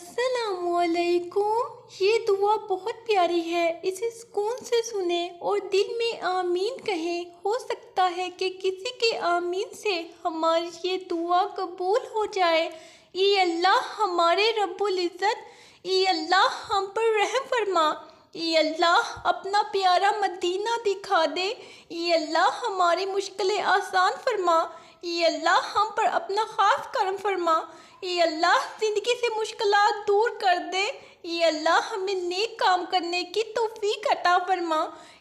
अस्सलामुअलैकुम। ये दुआ बहुत प्यारी है, इसे सुकून से सुने और दिल में आमीन कहें। हो सकता है कि किसी के आमीन से हमारी ये दुआ कबूल हो जाए। ई अल्लाह हमारे रब्बुल इज़्ज़त, ई अल्लाह हम पर रहम फरमा। ई अल्लाह अपना प्यारा मदीना दिखा दे। ई अल्लाह हमारी मुश्किलें आसान फरमा। ई अल्लाह हम पर अपना ख़ास करम फरमा। ई अल्लाह ज़िंदगी से मुश्किलात दूर कर दे। ई अल्लाह हमें नेक काम करने की तौफीक अता फरमा।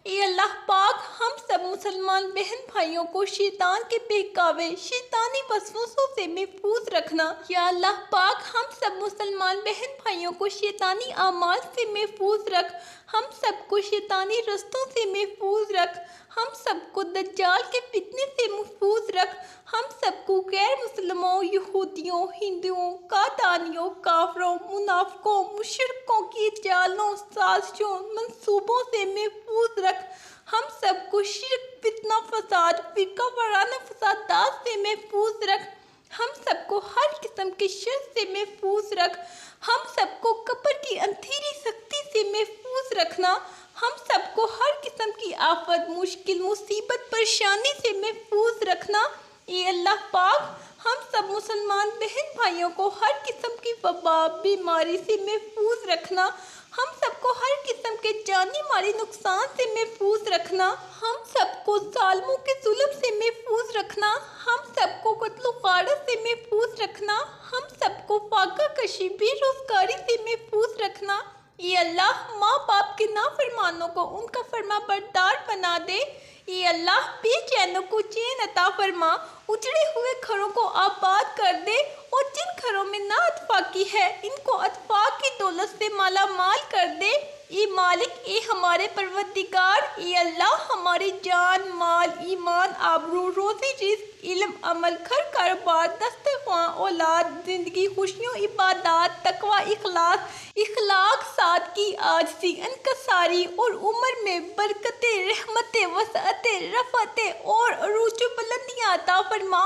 ई अल्लाह पाक हम सब मुसलमान बहन भाइयों को शैतान के बहकावे शैतानी वसवसों से महफूज रखना। या अल्लाह पाक हम सब मुसलमान बहन भाइयों को शैतानी आमाल से महफूज रख। हम सबको शैतानी रस्तों से महफूज रख। हम सबको दज्जाल के फितने से महफूज रख। हम सबको गैर मुसलमानों, यहूदियों, हिंदुओं, कादानियों, काफरों, मुनाफिकों, मुशरिकों की जालों, साजिशों, मंसूबों से महफूज रख। हम सबको शिर्क, फितना, फसाद, फिरका वाराना फसादात से महफूज रख। हम सबको हर किस्म के शर से महफूज रख। हम सबको कब्र की अंधेरी सख्ती से महफूज रखना। हम सबको हर किस्म की आफत, मुश्किल, मुसीबत, परेशानी से महफूज रखना। ये अल्लाह पाक हम सब मुसलमान बहन भाइयों को हर किस्म की वबा, बीमारी से महफूज रखना। हम सबको हर किस्म के जानी माली नुकसान से महफूज रखना। हम सबको जालिमों के जुल्म से महफूज रखना। हम सबको कत्ल गारत से महफूज रखना। हम सबको फाका कशी, बेरोजगारी से महफूज रखना। ये अल्लाह माँ बाप के नाफरमानों को उनका फरमा बरदार बना दे। ये अल्लाह बेचैनों को चैन अता फरमा। उजड़े हुए घरों को आबाद कर दे और जिन घरों में ना अतफाकी है इनको अतफाक की दौलत से माला माल कर दे। ये मालिक, ये हमारे परवरदिगार, ये अल्लाह हमारी जान, माल, ईमान, आबरू, रोज़ी, रिज़्क, इल्म, अमल, घर कारोबार, दस्तरख्वां, औलाद, ज़िंदगी, खुशियों, इबादत, तकवा, इखलाक, सादगी, आजिज़ी, इनकसारी और उम्र में बरकतें, रहमतें, वसअतें, रफ़अतें और अरूज व बुलंदियाँ अता फरमा।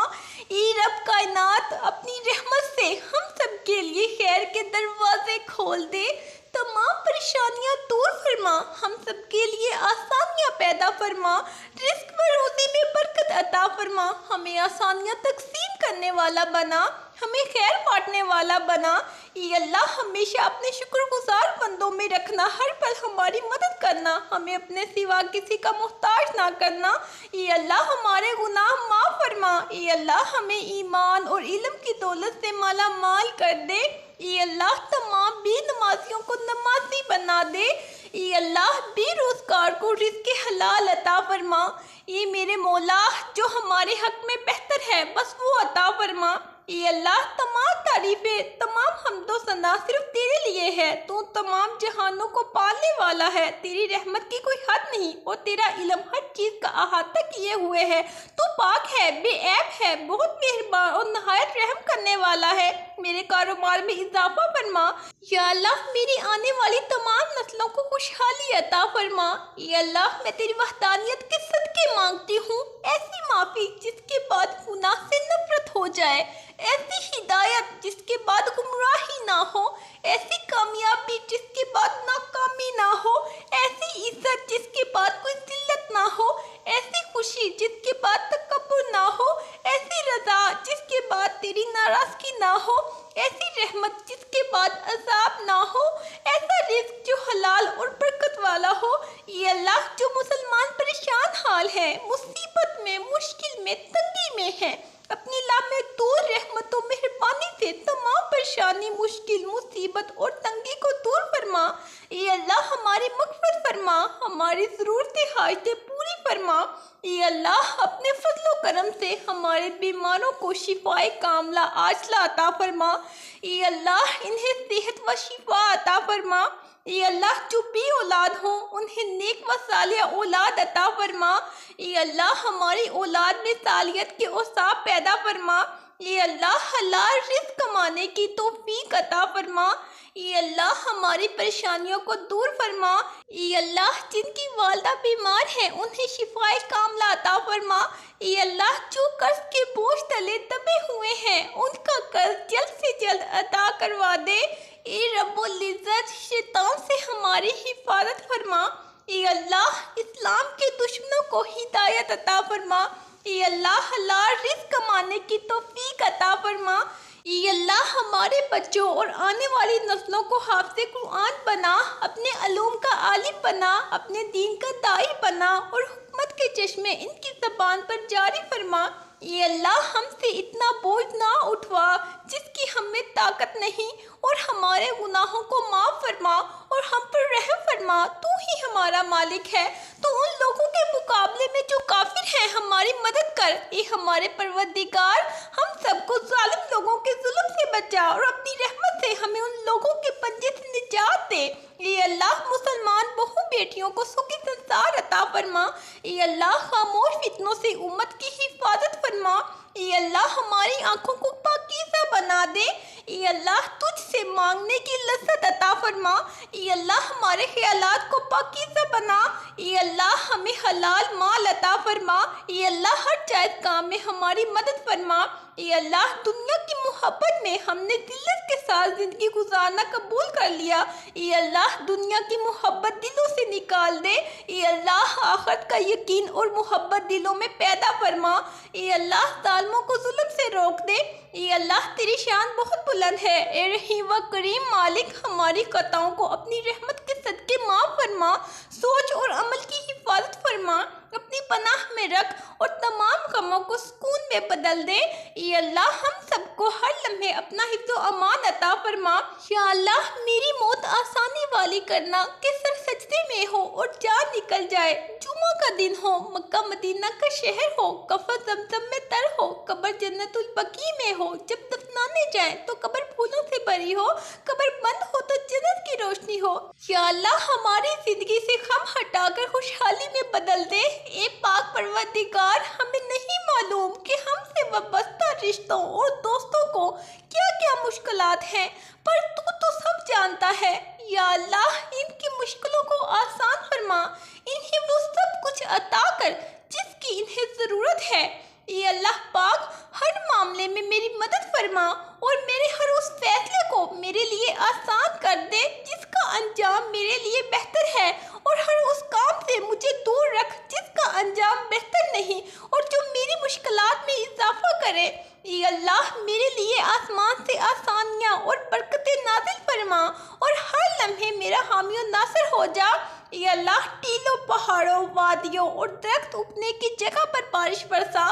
ई रब कायनात अपनी रहमत से हम सब के लिए खैर के दरवाजे खोल दे। तमाम परेशानियां दूर फरमा। हम सब के लिए आसानियां पैदा फरमा। रिस्क व रोज़ी में बरकत अता फरमा। हमें आसानियां तकसीम करने वाला बना। हमें खैर बांटने वाला बना। ये अल्लाह हमेशा अपने शुक्रगुजार बंदों में रखना। हर पल हमारी मदद करना। हमें अपने सिवा किसी का मोहताज ना करना। ये अल्लाह हमारे गुनाह माफ़ फरमा। ये अल्लाह हमें ईमान और इल्म की दौलत से माला माल कर दे। ये अल्लाह तमाम बेनमाजियों को नमाजी बना दे। ये अल्लाह बेरोजगार को रिज़्क़ हलाल अता फरमा। ये मेरे मौला जो हमारे हक में बेहतर है बस वो अता फरमा। ये अल्लाह तमाम तारीफ़ें, तमाम हम्दो सना सिर्फ तेरे लिए है। तू तमाम जहानों को पालने वाला है। तेरी रहमत की कोई हद नहीं और तेरा इल्म हर चीज़ का अहाता किए हुए है। तू पाक है, बेऐब है, बहुत मेहरबान और नहायत रहम करने वाला है। मेरे कारोबार में इजाफा फरमा। या अल्लाह मेरी आने वाली तमाम नस्लों को खुशहाली अता फरमा। या अल्लाह मैं तेरी वहदानियत के सदके मांगती हूँ। ऐसी माफ़ी जिसके बाद गुनाह से नफरत हो जाए, ऐसी हिदायत जिसके बाद गुमराही ना हो, ऐसी कामयाबी जिसके बाद नाकामी ना हो, ऐसी इज्जत जिसके बाद कोई जिल्लत ना हो, ऐसी खुशी जिसके बाद तकब्बुर ना हो, ऐसी रज़ा जिसके बाद तेरी नाराज़गी ना हो, ऐसी रहमत जिसके बाद अज़ाब ना हो, ऐसा रिज़्क़ जो हलाल और बरकत वाला हो। ये अल्लाह जो मुसलमान परेशान हाल है, मुसीबत में, मुश्किल में, तंगी में है, अपनी लामहदूद रहमत और मेहरबानी से तमाम परेशानी, मुश्किल, मुसीबत और तंगी को दूर फरमा। ये अल्लाह हमारी मग़फ़िरत फरमा। हमारी ज़रूरतें हाजतें पूरी फरमा। ये अल्लाह अपने फजलो करम से हमारे बीमारों को शिफाए कामला आजला अता फरमा। ये अल्लाह इन्हें सेहत व शिफा अता फरमा। ये अल्लाह जो बे औलाद हों उन्हें नेक व सालिह औलाद अता फरमा। ये अल्लाह हमारी औलाद में सालियत के औसाफ पैदा फरमा। ये अल्लाह हलाल रिज़्क़ कमाने की तौफीक अता फरमा। ये अल्लाह हमारी परेशानियों को दूर फरमा। ये अल्लाह जिनकी वालिदा बीमार है उन्हें शिफाए कामला अता फरमा। ये अल्लाह जो कर्ज के बोझ तले दबे हुए हैं उनका कर्ज जल्द से जल्द अदा करवा दे। ए रब्बुल इज़्ज़त, शैतान से हमारी हिफाजत फरमा। ए अल्लाह, इस्लाम के दुश्मनों को हिदायत अता फरमा। ए अल्लाह, हलाल रिज़्क़ कमाने की तौफीक अता फरमा। ए अल्लाह, हमारे बच्चों और आने वाली नस्लों को हाफ़िज़ कुरान बना, अपने अलूम का आलिम बना, अपने दीन का दाई बना और हुकमत के चश्मे इनकी ज़बान पर जारी फरमा। ए अल्लाह, हमसे इतना बोझ ना उठवा जिसकी हमें ताकत नहीं, और हमारे गुनाहों को माफ़ फरमा और हम पर रहम फरमा। तू ही हमारा मालिक है, तो उन लोगों के मुकाबले में जो काफिर हैं हमारी मदद कर। ए हमारे परवरदिगार, हम सबको जालिम लोगों के जुल्म से बचा और अपनी रहमत से हमें उन लोगों के पंजे से निजात दे। ए अल्लाह, मुसलमान बहू बेटियों को सुखी संसार अता फरमा। ए अल्लाह, खामोश फितनों से उम्मत की हिफाजत फरमा। ए अल्लाह, हमारी आंखों को पाकीज़ा बना दे। ए अल्लाह, तुझसे मांगने की लज़्ज़त अता फरमा। ए अल्लाह, हमारे ख्यालात को पाकीज़ा बना। ए अल्लाह, हमें हलाल माल अता फरमा। ए अल्लाह, हर जायज़ काम में हमारी मदद फरमा। ए अल्लाह, दुनिया की मोहब्बत में हमने दिल्लत के साथ ज़िंदगी गुजारना कबूल कर लिया। ए अल्लाह, दुनिया की मोहब्बत दिलों से निकाल दे। ए अल्लाह, आखिरत का यकीन और मोहब्बत दिलों में पैदा फरमा। ए अल्लाह, जालिमों को जुल्म से रोक दे। ए अल्लाह, तेरी शान बहुत बुलंद है। ए रहीम व करीम मालिक, हमारी खताओं को अपनी रहमत के सदके माफ़ फरमा। सोच और अमल की हिफाजत फरमा, अपनी पनाह में रख और तमाम गमों को सुकून में बदल दे। ए अल्लाह, हम सबको हर लम्हे अपना हिफ्ज़ो अमान अता फरमा। या अल्लाह, मेरी मौत आसानी वाली करना कि सर सजदे में हो और जान निकल जाए। जुमा का दिन हो, मक्का मदीना का शहर हो, कफन ज़मज़म में तर हो, कब्र जन्नतुल बकी में हो। जब दफनाने जाए तो कब्र फूलों से भरी हो, कब्र बंद हो तो जन्नत की रोशनी हो। या अल्लाह, हमारी जिंदगी से गम हटाकर खुशहाली में बदल दे। ए पाक परवरदिगार, हमें नहीं मालूम कि हमसे वाबस्ता रिश्तों और दोस्तों को क्या क्या मुश्किलात हैं, पर तू तो सब जानता है। या अल्लाह, इनकी मुश्किलों को आसान फरमा, इन्हें वो सब कुछ अता कर जिसकी इन्हें ज़रूरत है। ए अल्लाह पाक, हर मामले में मेरी मदद फरमा और मेरे हर उस फैसले को मेरे लिए आसान कर दे जिसका अंजाम मेरे लिए बेहतर है, और हर उस काम से मुझे दूर रख जिसका अंजाम बेहतर नहीं और जो मेरी मुश्किलात में इजाफा करे। ए अल्लाह, मेरे लिए आसमान से आसानियाँ और बरकतें नाज़िल फरमा और हर लम्हे मेरा हामी और नासिर हो जा। ए अल्लाह, टीलों, पहाड़ों, वादियों और दरख्त उगने की जगह पर बारिश बरसा।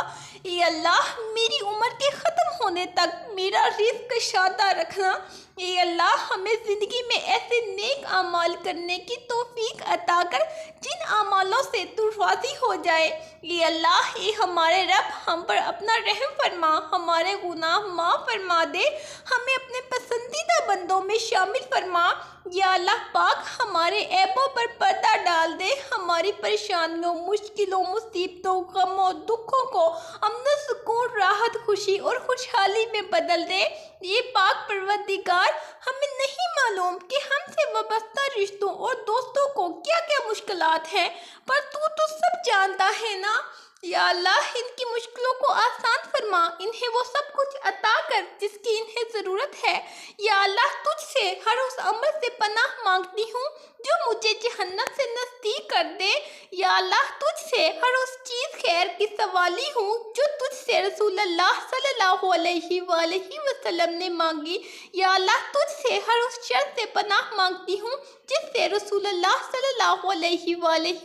ए अल्लाह, मेरी उम्र के ख़त्म होने तक मेरा रिज़्क़ शादा रखना। ए अल्लाह, हमें ज़िंदगी में ऐसे नेक अमाल करने की तौफीक अता कर जिन अमालों से तू राज़ी हो जाए। ए अल्लाह, ए हमारे रब, हम पर अपना रहम फरमा, हमारे गुनाह माफ़ फरमा दे, हमें अपने पसंदीदा बंदों में शामिल फरमा। या अल्लाह पाक, हमारे ऐबों पर पर्दा डाल दे, हमारी परेशानियों, मुश्किलों, मुसीबतों, गमों, दुखों को अमन, सुकून, राहत, खुशी और खुशहाली में बदल दे। ये पाक परवरदिगार, हमें नहीं मालूम कि हमसे वाबस्ता रिश्तों और दोस्तों को क्या क्या मुश्किलात हैं, पर तू तो सब जानता है ना। या अल्लाह, इनकी मुश्किलों को आसान फरमा, इन्हें वो सब कुछ अता कर जिसकी इन्हें ज़रूरत है। या अल्लाह, तुझसे हर उस अमल से पनाह मांगती हूँ जो मुझे जहन्नम से नज़दीक कर दे। या अल्लाह, तुझसे हर उस चीज़ खैर की सवाली हूँ जो तुझसे रसूलुल्लाह सल्लल्लाहु अलैहि वसल्लम ने मांगी। या अल्लाह, तुझसे हर उस शर से पनाह मांगती हूँ जिससे रसूलुल्लाह सल्लल्लाहु अलैहि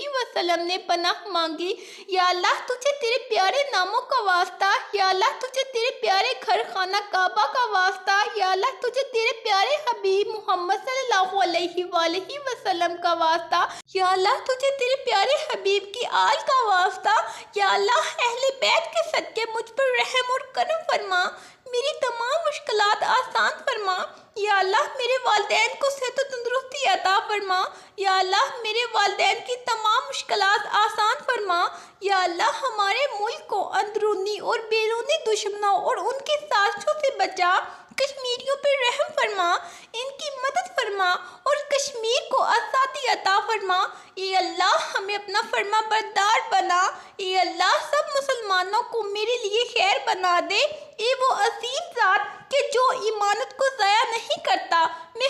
वसल्लम ने पनाह मांगी। या अल्लाह, तुझे तेरे प्यारे नामों का वास्ता। या अल्लाह, तुझे तेरे प्यारे घर खाना काबा का वास्ता। या अल्लाह, तुझे तेरे प्यारे हबीब मोहम्मद सल्लल्लाहु अलैहि वसल्लम का वास्ता। या अल्लाह, तुझे तेरे प्यारे हबीब की आल का वास्ता। या अल्लाह, अहले बैत के सदके मुझ पर रहम और करम फरमा, मेरी तमाम मुश्किलात आसान फरमा। या अल्लाह, मेरे वालिदैन को सेहत और तंदुरुस्ती अता फरमा। या अल्लाह, मेरे वालिदैन की तमाम मुश्किलात आसान फरमा। या अल्लाह, हमारे मुल्क को अंदरूनी और बैरूनी दुश्मनों और उनके साजिशों से बचा। कश्मीरियों पर रहम फरमा, इनकी मदद फरमा और कश्मीर को आज़ादी अता फरमा। ए अल्लाह, हमें अपना फरमा बरदार बना। ए अल्लाह, सब मुसलमानों को मेरे लिए खैर बना दे। ए वो अजीम ज़ात कि जो ईमानत को ज़ाया नहीं करता, मैं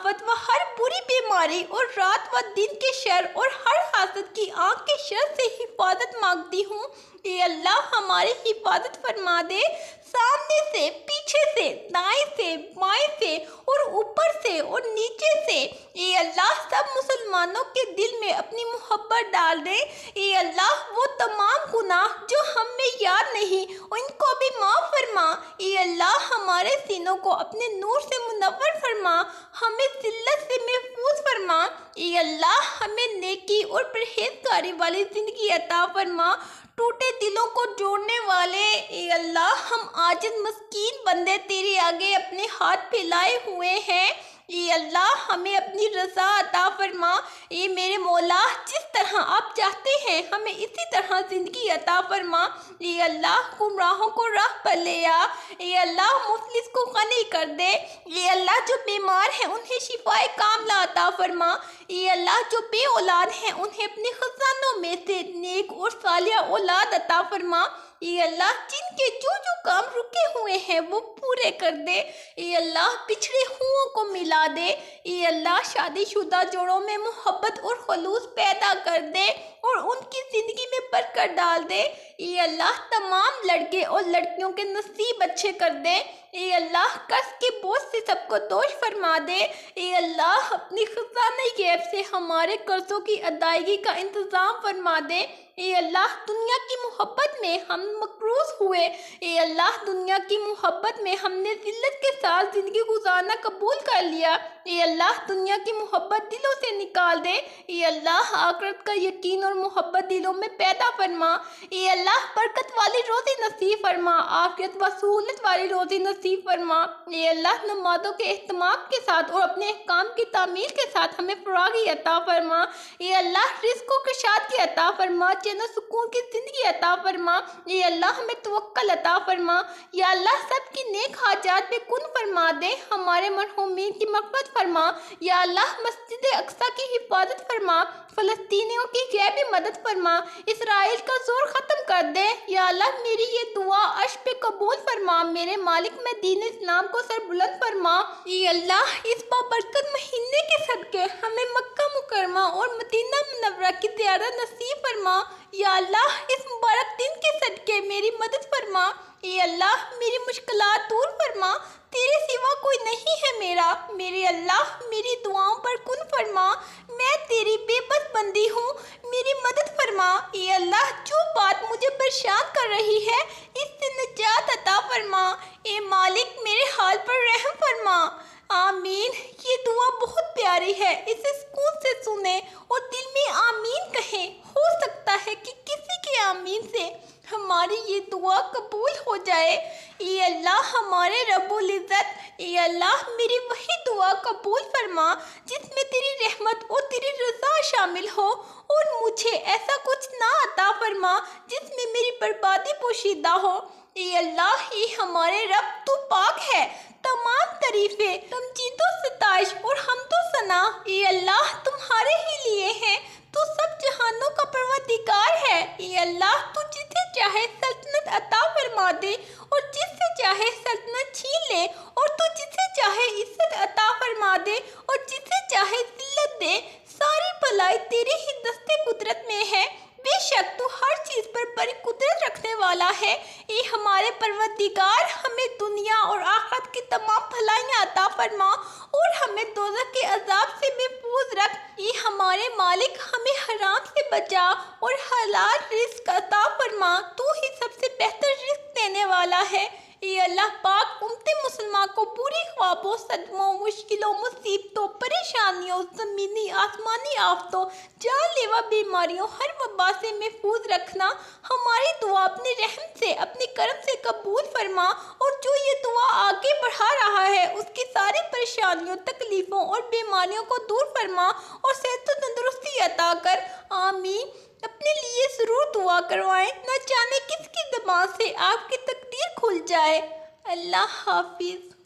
आफत व हर बुरी बीमारी और रात व दिन के शर और हर हासद की आंख के शर से हिफाजत मांगती हूँ। ये अल्लाह हमारी हिफाजत फरमा दे, सामने से, पीछे से, दाएं से, बाएं से और ऊपर से और नीचे से। ये अल्लाह सब मुसलमानों के दिल में अपनी मोहब्बत डाल दे। ये अल्लाह वो तमाम गुनाह जो हम में याद नहीं उनको भी माफ़ फरमा। ये अल्लाह हमारे सीनों को अपने नूर से मुनव्वर फरमा, हमें जिल्लत से महफूज फरमा। ये अल्लाह हमें नेकी और परहेजगारी वाली ज़िंदगी अता फरमा, टूटे दिलों को जोड़ने वाले। ए अल्लाह हम आजिज़ मस्कीन बंदे तेरे आगे अपने हाथ फैलाए हुए हैं। ये अल्लाह हमें अपनी रज़ा अता फरमा। ये मेरे मौला जिस तरह आप चाहते हैं हमें इसी तरह ज़िंदगी अता फरमा। ये अल्लाह गुमराहों को राह पर ले आ। ये अल्लाह मुफलिस को गनी कर दे। ये अल्लाह जो बीमार हैं उन्हें शिफाए कामला अता फरमा। ये अल्लाह जो बे औलाद हैं उन्हें अपने खजानों में से नेक और सालिया औलाद अता फरमा। ये अल्लाह जिनके जो जो काम रुके हुए हैं वो पूरे कर दे। ये अल्लाह पिछड़े हुओं को मिला दे। ये अल्लाह शादीशुदा जोड़ों में मोहब्बत और खलूस पैदा कर दे और उनकी ज़िंदगी में बरकत डाल दे। ये अल्लाह तमाम लड़के और लड़कियों के नसीब अच्छे कर दे। ये अल्लाह कर्ज के बोझ से सबको दोष फरमा दे। ये अल्लाह अपनी खजाने गैब से हमारे कर्जों की अदायगी का इंतज़ाम फरमा दे। ये अल्लाह दुनिया की मोहब्बत में हम मकरूज हुए। ये अल्लाह दुनिया की मोहब्बत में हमने जिल्लत के साथ ज़िंदगी गुजारना कबूल कर लिया। ये अल्लाह दुनिया की मोहब्बत दिलों से निकाल दे। ये अल्लाह आखिरत का यकीन और मोहब्बत दिलों में पैदा फरमा। ये अल्लाह बरकत वाली रोज़ी नसीब फरमा, आफियत व सहूलत वाली रोज़ी नसीब फरमा। ये अल्लाह नमाज़ों के एहतमाम के साथ और अपने काम की तामील के साथ हमें फरागी अता फरमा। ये अल्लाह रिज़्क़ के शाद की अता फरमा, चैन सुकून की ज़िंदगी अता फरमा। ये अल्लाह हमें तवक्कल अता फरमा। या अल्लाह सबकी नेक हाजात पे कुन फरमा दे, हमारे मरहूमीन की मग़फ़िरत फरमा। या अल्लाह मस्जिद अक्सा की हिफाजत फरमा, फ़लस्तीनियों की गैबी मदद फरमा, इसराइल का जोर ख़त्म कर दे। या अल्लाह मेरी ये दुआ अर्श पे कबूल फरमा, मेरे मालिक में दीन इस्लाम को सर बुलंद फरमा। ये अल्लाह इस बाबरकत महीने के सदके हमें मक्का मुकरमा और मदीना मुनव्वरा की ज़ियारत नसीब फरमा। या अल्लाह इस मुबारक दिन के सदके मेरी मदद फरमा। ये अल्लाह मेरी मुश्किलात दूर फरमा, तेरे सिवा कोई नहीं है मेरा। मेरे अल्लाह मेरी दुआओं पर कुन फरमा, मैं तेरी बेबस बंदी हूँ, मेरी मदद फरमा। ये अल्लाह जो बात मुझे परेशान कर रही है इससे निजात अता फरमा। ए मालिक मेरे हाल पर रहम फरमा। आमीन। ये दुआ बहुत प्यारी है, इसे सुकून से सुने और दिल में आमीन कहें। हो सकता है कि किसी के आमीन से हमारी ये दुआ कबूल हो जाए। ये अल्लाह हमारे रब्बुल इज़्ज़त, ये अल्लाह मेरी वही दुआ कबूल फरमा जिसमें तेरी रहमत और तेरी रज़ा शामिल हो, और मुझे ऐसा कुछ ना अता फरमा जिसमें मेरी बर्बादी पोशीदा हो। ये अल्लाह ये हमारे रब तू पाक है, तमाम तारीफ़े, तमजीदो सताइश और हमदो सना ये अल्लाह तुम्हारे ही लिए हैं। तू सब जहानों का परवरदिगार है। ये अल्लाह तू जिसे चाहे सल्तनत अता फरमा दे और जिससे चाहे सल्तनत छीन ले, और तू जिसे चाहे इज्जत अता फरमा दे और जिसे चाहे जिल्लत दे। सारी भलाई तेरी ही दस्ते कुदरत में है। बेशक तू हर चीज़ पर बड़ी कुदरत रखने वाला है। ये हमारे परवरदिगार हमें दुनिया और आखिरत की तमाम भलाइयाँ अता फरमा और हमें दोज़ख के अजाब से महफूज रख। ये हमारे मालिक हमें हराम से बचा और हलाल रिज़्क़ अता फरमा। तू ही सबसे बेहतर रिज़्क़ देने वाला है। ये अल्लाह पाक उम्मते मुसलमान को बुरी ख्वाबों, सदमों, मुश्किलों, मुसीबतों, परेशानियों, ज़मीनी आसमानी आफतों, जानलेवा बीमारियों, हर वबा से महफूज रखना। हमारी दुआ अपने रहम से, अपने करम से कबूल फरमा, और जो ये दुआ आगे बढ़ा रहा है उसकी सारी परेशानियों, तकलीफ़ों और बीमारियों को दूर फरमा और सेहत व तंदुरुस्ती अता कर। आमीन। अपने लिए ज़रूर दुआ करवाएं, न जाने किसकी ज़बान से आपकी तकदीर खुल जाए। अल्लाह हाफिज़।